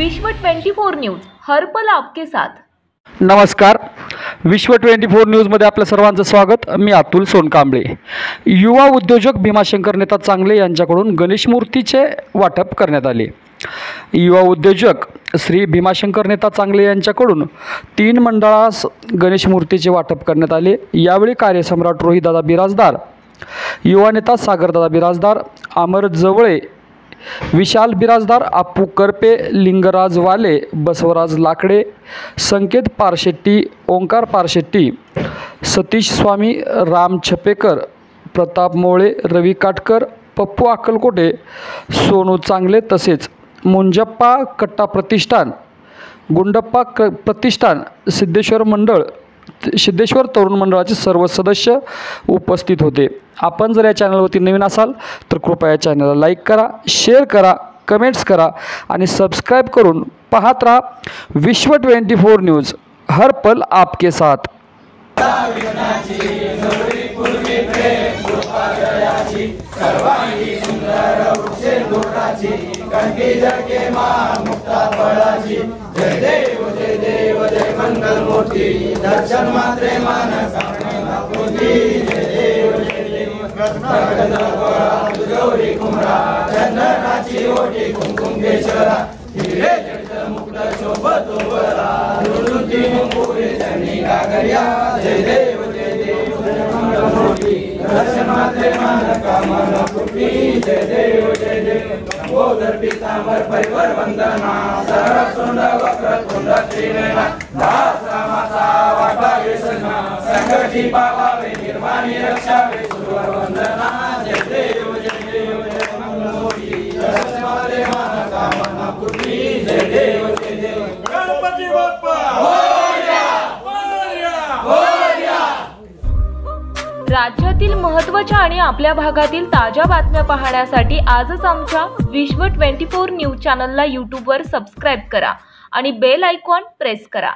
विश्व 24 न्यूज हर पल आपके साथ। नमस्कार, विश्व 24 न्यूजमध्ये आपल्या सर्वांचं स्वागत। मी अतुल सोनकांबळे। युवा उद्योजक भीमाशंकर नेता चांगले यांच्याकडून गणेश मूर्तीचे वाटप करण्यात आले। युवा उद्योजक श्री भीमाशंकर नेता चांगले यांच्याकडून 3 मंडळास गणेश मूर्तीचे वाटप करण्यात आले। यावेळी कार्यसम्राट रोहितदादा बिराजदार, युवा नेता सागरदादा बिराजदार, अमर जवळे, विशाल बिराजदार, अप्पू करपे, लिंगराज वाले, बसवराज लाकडे, संकेत पारशेट्टी, ओंकार पारशेट्टी, सतीश स्वामी, राम छपेकर, प्रताप मोळे, रवी काटकर, पप्पू अक्कलकोटे, सोनू चांगले तसेच मुंजप्पा कट्टा प्रतिष्ठान, गुंडप्पा प्रतिष्ठान, सिद्धेश्वर तरुण मंडळाचे सर्व सदस्य उपस्थित होते। आपण जर या चॅनलवरती नवीन असाल तर कृपया या चॅनलला लाईक करा, शेअर करा, कमेंट्स करा आणि सबस्क्राइब करून पाहत राहा विश्व 24 न्यूज, हर पल आपके साथ। दर्शन मात्रे मानस गौरी कुमरा चंदनाची ओटी कुंकुम केशरा हिरे जड मुक्त शोभतो बरा रुरुती मुंबुरे चरणी कागरिया जय देव जय मंगल मूर्ती दर्शन मात्रे मान कामना पुटी जय देव बोधर पीतांबर परिवर वंदना सहरा सोंड वक्र कुंड श्रीनयना दास रामाचा वाटा व्यसना संकटी पावावे निर्वाणी रक्षावे सुरवर वंदना जय देव जय मंगल मूर्ती दर्शन मात्रे मान कामना पुटी जय देव गणपती बाप्पा मोरया मोरया मोरया। राज्यातील महत्त्वाच्या आणि आपल्या भागातील ताज्या बातम्या पाहण्यासाठी आजच आमच्या विश्व 24 न्यूज चॅनलला YouTube वर सबस्क्राइब करा आणि बेल आयकॉन प्रेस करा।